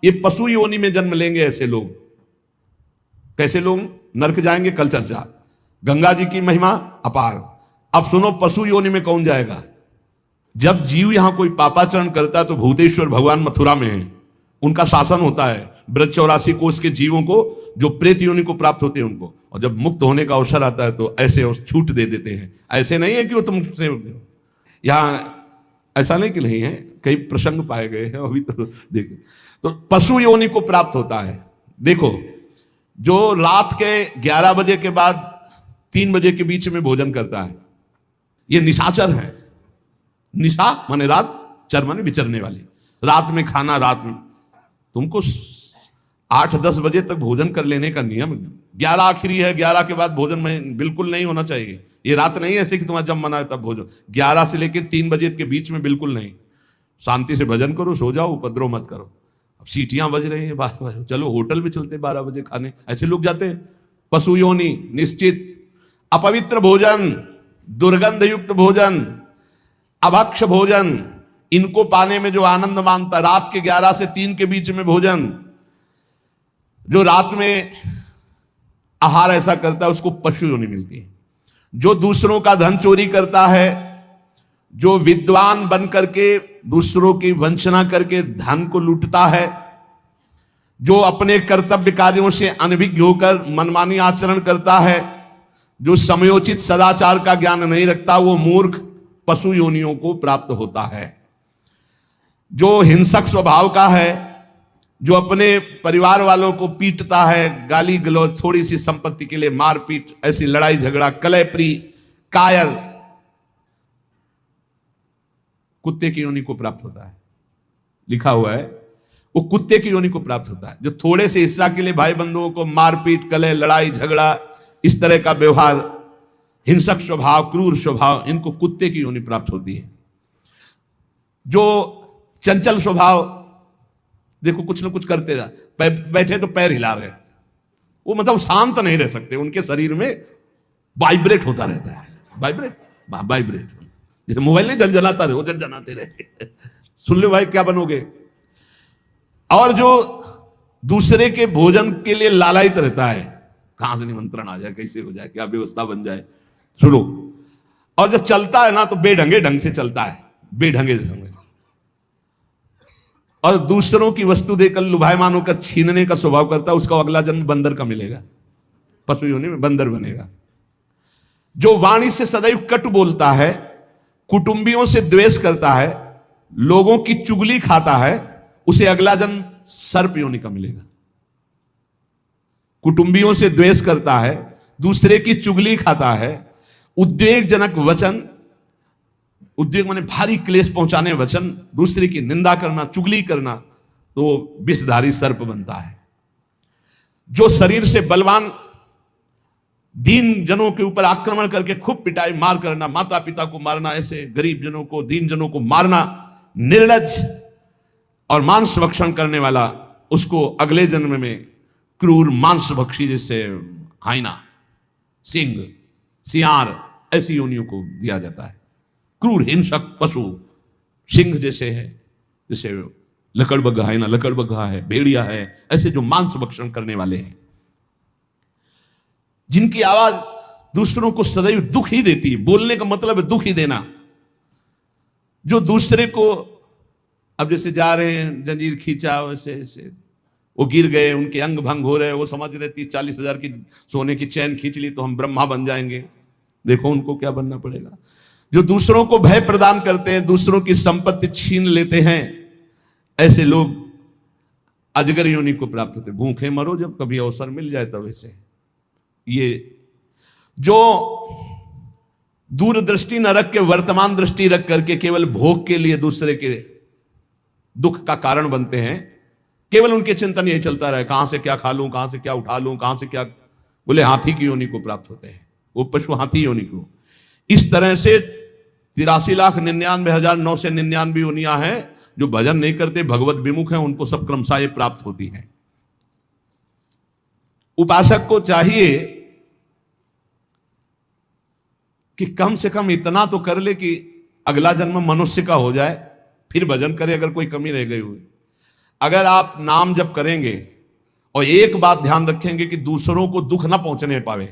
ये पशु योनि में जन्म लेंगे ऐसे लोग। कैसे लोग? नरक जाएंगे, कल चर्चा। गंगा जी की महिमा अपार। अब सुनो, पशु योनि में कौन जाएगा? जब जीव यहां कोई पापाचरण करता है तो भूतेश्वर भगवान मथुरा में है, उनका शासन होता है ब्रज 84 कोष के जीवों को, जो प्रेत योनि को प्राप्त होते हैं उनको। और जब मुक्त होने का अवसर आता है तो ऐसे छूट दे देते हैं। ऐसे नहीं है कि वो तुमसे, यहां ऐसा नहीं कि नहीं है, कई प्रसंग पाए गए हैं अभी तो देखिए। तो पशु योनि को प्राप्त होता है। देखो, जो रात के 11 बजे के बाद 3 बजे के बीच में भोजन करता है, ये निशाचर है। निशा माने रात, चर माने विचरने वाले। रात में खाना, रात में तुमको 8-10 बजे तक भोजन कर लेने का नियम। 11 आखिरी है, 11 के बाद भोजन में बिल्कुल नहीं होना चाहिए। ये रात नहीं है ऐसे कि तुम्हारा जब मना है तब भोजन। 11 से लेकर 3 बजे के बीच में बिल्कुल नहीं। शांति से भजन करो, सो जाओ, उपद्रव मत करो। अब सीटियां बज रही हैं 12 बजे, चलो होटल भी चलते 12 बजे खाने, ऐसे लोग जाते हैं। पशु योनि निश्चित। अपवित्र भोजन, दुर्गंध युक्त भोजन, अभक्ष भोजन, इनको पाने में जो आनंद मानता, रात के 11 से 3 के बीच में भोजन, जो रात में आहार ऐसा करता है उसको पशु योनि मिलती है। जो दूसरों का धन चोरी करता है, जो विद्वान बन करके दूसरों की वंचना करके धन को लूटता है, जो अपने कर्तव्य कार्यों से अनभिज्ञ होकर मनमानी आचरण करता है, जो समयोचित सदाचार का ज्ञान नहीं रखता, वो मूर्ख पशु योनियों को प्राप्त होता है। जो हिंसक स्वभाव का है, जो अपने परिवार वालों को पीटता है, गाली गलौज, थोड़ी सी संपत्ति के लिए मारपीट, ऐसी लड़ाई झगड़ा, कलहप्रिय, कायर, कुत्ते की योनि को प्राप्त होता है। लिखा हुआ है वो कुत्ते की योनि को प्राप्त होता है। जो थोड़े से हिस्सा के लिए भाई बंधुओं को मारपीट, कलह, लड़ाई झगड़ा, इस तरह का व्यवहार, हिंसक स्वभाव, क्रूर स्वभाव, इनको कुत्ते की योनि प्राप्त होती है। जो चंचल स्वभाव, देखो कुछ ना कुछ करते जा, बैठे तो पैर हिला रहे, वो मतलब शांत नहीं रह सकते, उनके शरीर में वाइब्रेट होता रहता है। वाइब्रेट जैसे मोबाइल नहीं झंझनाता रहे, वो झंझनाते रहे। सुन लो भाई क्या बनोगे। और जो दूसरे के भोजन के लिए लालायित रहता है, कहां से निमंत्रण आ जाए, कैसे हो जाए, क्या व्यवस्था बन जाए, सुनो। और जब चलता है ना तो बेढंगे ढंग से चलता है, बेढंगे ढंग। और दूसरों की वस्तु देकर लुभायमान होकर छीनने का स्वभाव करता है, उसका अगला जन्म बंदर का मिलेगा, पशु योनि में बंदर बनेगा। जो वाणी से सदैव कटु बोलता है, कुटुंबियों से द्वेष करता है, लोगों की चुगली खाता है, उसे अगला जन्म सर्प योनि का मिलेगा। कुटुंबियों से द्वेष करता है, दूसरे की चुगली खाता है, उद्वेगजनक वचन, उद्वेग माने भारी क्लेश पहुंचाने वचन, दूसरे की निंदा करना, चुगली करना, तो विषधारी सर्प बनता है। जो शरीर से बलवान दीन जनों के ऊपर आक्रमण करके खूब पिटाई मार करना, माता पिता को मारना, ऐसे गरीब जनों को, दीन जनों को मारना, निर्लज्ज और मांस भक्षण करने वाला, उसको अगले जन्म में क्रूर मांस भक्षी, जैसे हाइना, सिंह, सियार, ऐसी योनियों को दिया जाता है। क्रूर हिंसक पशु सिंह जैसे है, जैसे लकड़बग्घा है ना, लकड़बग्घा है, भेड़िया है, ऐसे जो मांस भक्षण करने वाले हैं, जिनकी आवाज दूसरों को सदैव दुख ही देती है। बोलने का मतलब है दुख ही देना। जो दूसरे को, अब जैसे जा रहे हैं, जंजीर खींचा, वैसे ऐसे वो गिर गए, उनके अंग भंग हो रहे, वो समझ रहे 30-40 हजार की सोने की चैन खींच ली तो हम ब्रह्मा बन जाएंगे। देखो उनको क्या बनना पड़ेगा। जो दूसरों को भय प्रदान करते हैं, दूसरों की संपत्ति छीन लेते हैं, ऐसे लोग अजगर योनि को प्राप्त होते। भूखे मरो जब कभी अवसर मिल जाए तब। ऐसे ये जो दूरदृष्टि न रख के वर्तमान दृष्टि रख करके केवल भोग के लिए दूसरे के दुख का कारण बनते हैं, केवल उनके चिंतन यही चलता रहे, कहां से क्या खा लूं, कहां से क्या उठा लूं, कहां से क्या, बोले हाथी की योनि को प्राप्त होते हैं, वो पशु हाथी योनि को। इस तरह से 83,99,999 योनियां हैं। जो भजन नहीं करते, भगवत विमुख हैं, उनको सब क्रमशः ये प्राप्त होती हैं। उपासक को चाहिए कि कम से कम इतना तो कर ले कि अगला जन्म मनुष्य का हो जाए, फिर भजन करे अगर कोई कमी रह गई हुई। अगर आप नाम जप करेंगे और एक बात ध्यान रखेंगे कि दूसरों को दुख ना पहुंचने पावे,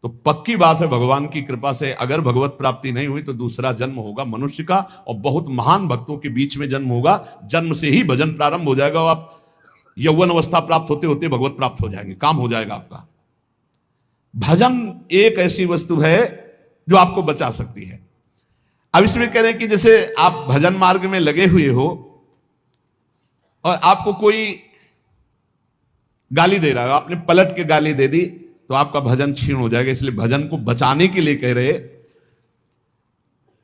तो पक्की बात है भगवान की कृपा से अगर भगवत प्राप्ति नहीं हुई तो दूसरा जन्म होगा मनुष्य का, और बहुत महान भक्तों के बीच में जन्म होगा। जन्म से ही भजन प्रारंभ हो जाएगा और आप यौवन अवस्था प्राप्त होते होते भगवत प्राप्त हो जाएंगे, काम हो जाएगा आपका। भजन एक ऐसी वस्तु है जो आपको बचा सकती है। अब इसमें कह रहे हैं कि जैसे आप भजन मार्ग में लगे हुए हो और आपको कोई गाली दे रहा है, आपने पलट के गाली दे दी तो आपका भजन क्षीण हो जाएगा। इसलिए भजन को बचाने के लिए कह रहे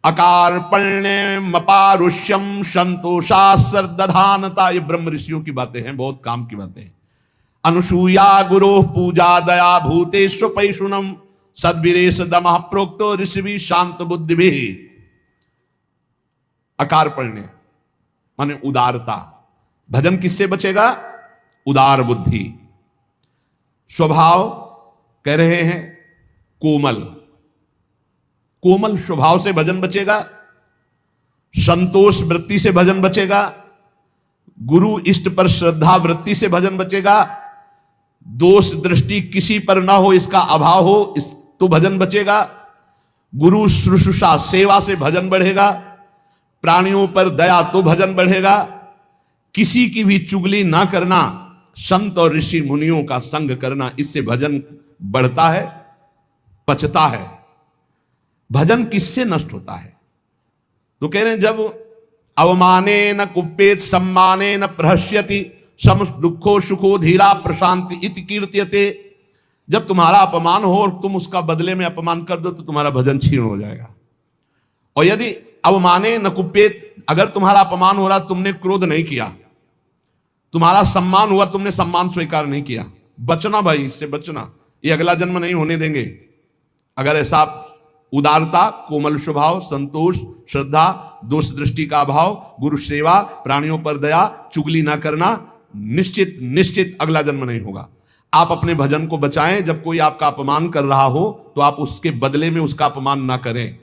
अकार्पण्यमपारुष्यम संतोषा सर्दधानता, ये ब्रह्म ऋषियों की बातें हैं, बहुत काम की बातें हैं। अनुसूया गुरो पूजा दया भूतेश्व पैशुनम सद्वीरेश दमः प्रोक्तो ऋषि शांत बुद्धि भी। अकार्पण्य माने उदारता। भजन किससे बचेगा? उदार बुद्धि। स्वभाव कह रहे हैं कोमल, कोमल स्वभाव से भजन बचेगा। संतोष वृत्ति से भजन बचेगा। गुरु इष्ट पर श्रद्धा वृत्ति से भजन बचेगा। दोष दृष्टि किसी पर ना हो, इसका अभाव हो तो भजन बचेगा। गुरु शुश्रूषा सेवा से भजन बढ़ेगा। प्राणियों पर दया तो भजन बढ़ेगा। किसी की भी चुगली ना करना, संत और ऋषि मुनियों का संग करना, इससे भजन बढ़ता है, पचता है। भजन किससे नष्ट होता है? तो कह रहे हैं जब अवमाने न कुप्येत सम्माने न प्रहस्यति सम दुखो सुखो धीरा प्रशांति इति कीर्त्यते। जब तुम्हारा अपमान हो और तुम उसका बदले में अपमान कर दो तो तुम्हारा भजन क्षीण हो जाएगा। और यदि अवमाने न कुप्येत, अगर तुम्हारा अपमान हो रहा, तुमने क्रोध नहीं किया, तुम्हारा सम्मान हुआ, तुमने सम्मान स्वीकार नहीं किया, बचना भाई, इससे बचना, ये अगला जन्म नहीं होने देंगे। अगर ऐसा उदारता, कोमल स्वभाव, संतोष, श्रद्धा, दोष दृष्टि का अभाव, गुरु सेवा, प्राणियों पर दया, चुगली ना करना, निश्चित निश्चित अगला जन्म नहीं होगा। आप अपने भजन को बचाएं। जब कोई आपका अपमान कर रहा हो तो आप उसके बदले में उसका अपमान ना करें।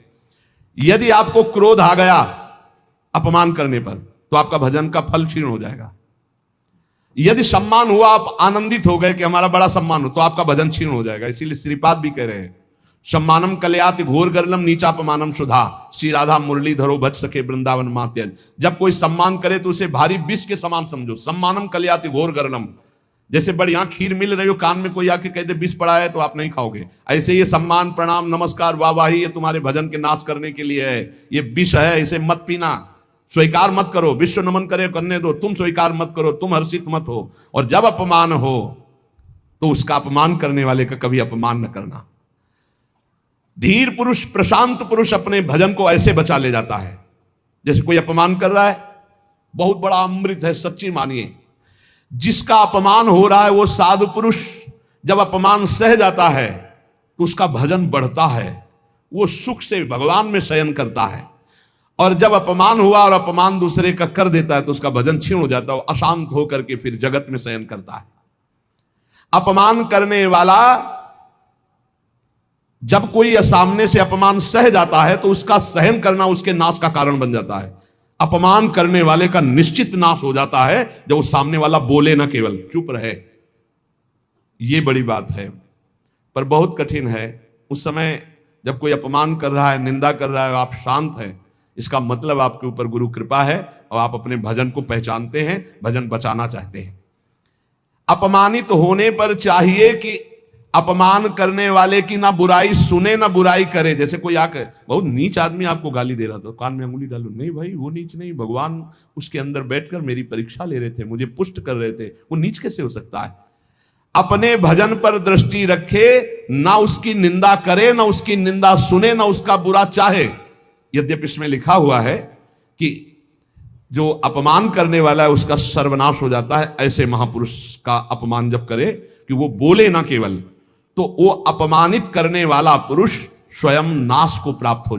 यदि आपको क्रोध आ गया अपमान करने पर तो आपका भजन का फल क्षीण हो जाएगा। यदि सम्मान हुआ, आप आनंदित हो गए कि हमारा बड़ा सम्मान हो, तो आपका भजन क्षीण हो जाएगा। इसीलिए श्रीपाद भी कह रहे हैं सम्मानम कल्याति घोर गर्लम नीचापमानम सुधा, श्री राधा मुरली धरो भज सके वृंदावन मात्यज। जब कोई सम्मान करे तो उसे भारी विष के समान समझो। सम्मानम कल्याति घोर गर्लम, जैसे बढ़िया खीर मिल रही हो, कान में कोई आके कहते विष पड़ा है तो आप नहीं खाओगे, ऐसे ये सम्मान प्रणाम नमस्कार वाहवाही ये तुम्हारे भजन के नाश करने के लिए है, ये विष है, इसे मत पीना, स्वीकार मत करो। विश्व नमन करे करने दो, तुम स्वीकार मत करो, तुम हर्षित मत हो। और जब अपमान हो तो उसका अपमान करने वाले का कभी अपमान न करना। धीर पुरुष, प्रशांत पुरुष अपने भजन को ऐसे बचा ले जाता है। जैसे कोई अपमान कर रहा है, बहुत बड़ा अमृत है, सच्ची मानिए। जिसका अपमान हो रहा है वो साधु पुरुष जब अपमान सह जाता है तो उसका भजन बढ़ता है, वो सुख से भगवान में शयन करता है। और जब अपमान हुआ और अपमान दूसरे का कर देता है तो उसका भजन क्षीण हो जाता है, वो अशांत होकर के फिर जगत में शयन करता है। अपमान करने वाला जब कोई सामने से अपमान सह जाता है तो उसका सहन करना उसके नाश का कारण बन जाता है। अपमान करने वाले का निश्चित नाश हो जाता है जब वो सामने वाला बोले ना, केवल चुप रहे। ये बड़ी बात है, पर बहुत कठिन है। उस समय जब कोई अपमान कर रहा है, निंदा कर रहा है, आप शांत हैं, इसका मतलब आपके ऊपर गुरु कृपा है और आप अपने भजन को पहचानते हैं, भजन बचाना चाहते हैं। अपमानित होने पर चाहिए कि अपमान करने वाले की ना बुराई सुने ना बुराई करे। जैसे कोई आकर बहुत नीच आदमी आपको गाली दे रहा था, कान में अंगुली डालो, नहीं भाई वो नीच नहीं, भगवान उसके अंदर बैठकर मेरी परीक्षा ले रहे थे, मुझे पुष्ट कर रहे थे, वो नीच कैसे हो सकता है? अपने भजन पर दृष्टि रखे, ना उसकी निंदा करे, ना उसकी निंदा सुने, ना उसका बुरा चाहे। यद्यपि इसमें लिखा हुआ है कि जो अपमान करने वाला है उसका सर्वनाश हो जाता है। ऐसे महापुरुष का अपमान जब करे कि वो बोले ना केवल, तो वो अपमानित करने वाला पुरुष स्वयं नाश को प्राप्त हो